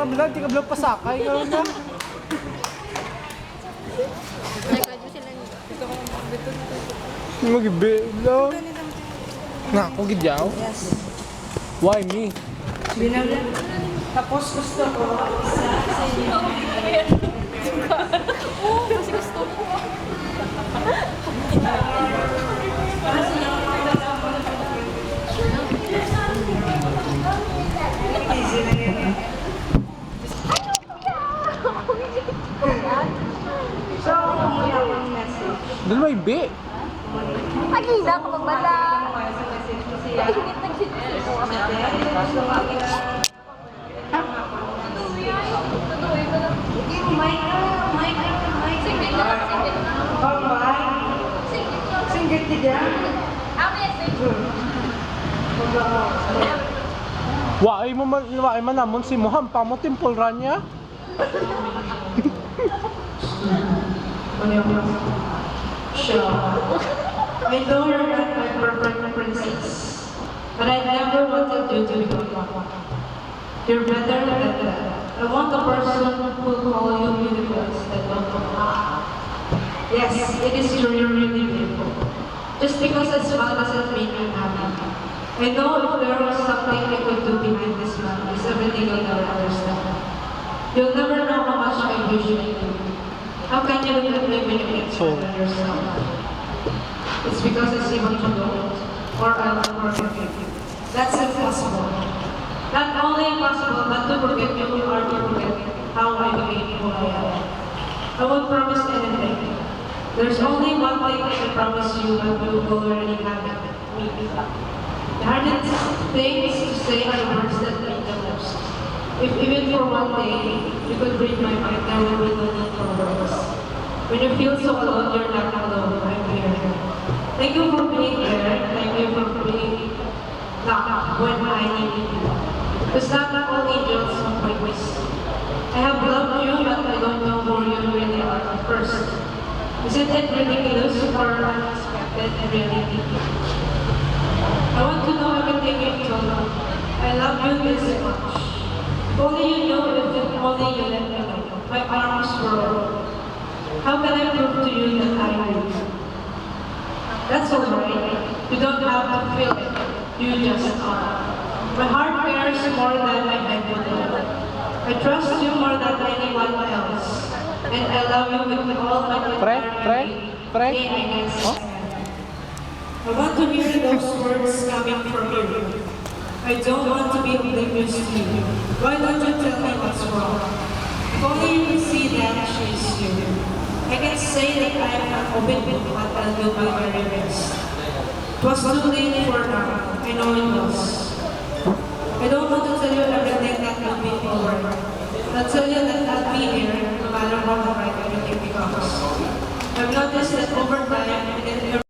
kabila, di kabila pasakay. Gano'n na. Mag-ibila. Nga, ako gidyaw? Yes. Why me? Binagyan. Tapos gusto ko isa sa inyo. Kasi gusto ko. So, kumuya akong message. Doon may B. Agila ka magbala. Init ng sinisi ko. Hindi mo mic. Singit ka lang, singit na. Singit ka lang. Singgit ka dyan. Ako yan, singit. Waay man namon si Moham pa mo timpol ranya. I know you're not my perfect princess, but I never wanted you to become one. You're better than that. I want a person who will call you beautiful instead of yes, it is true, you're really beautiful. Just because I smile doesn't make me happy. I know if there was something I could do behind this smile, it's everything you'll never understand. You'll never know how much I appreciate you. How can you look at me when you can't stand yourself? It's because I see what you don't, or I will forget you. That's impossible. Not only impossible, but to forget you are to forget how I became who I am. I won't promise anything. There's only one thing I can promise you, and you already have it. Me. The hardest things to say are the words that mean the most. If even for one day you could read my mind, there will be no need for words. When you feel so alone, you're not alone. I'm here. Thank you for being there. Thank you for being not when I needed you. Because not all angels have wings. I have loved you, but I don't know who you really are at first. Isn't it ridiculous or unexpected and reality? I want to know everything you've told me. I love you this much. If only you know, if only you let me know. My arms were open. How can I prove to you that I do? That's alright. You don't have to feel it. You just are. My heart cares more than my head would know. I trust you more than anyone else. And I love you with all my Pre? Oh? I want to hear those words coming from you. I don't want to be oblivious to you. Why don't you tell me what's wrong? If only you can see that she's you. I can say that I am not open book, but I'll do my very best. It was too late for now. I know it was. I don't want to tell you everything that will be forward. I'll tell you that I'll be here no matter how hard everything becomes. I've noticed that over time,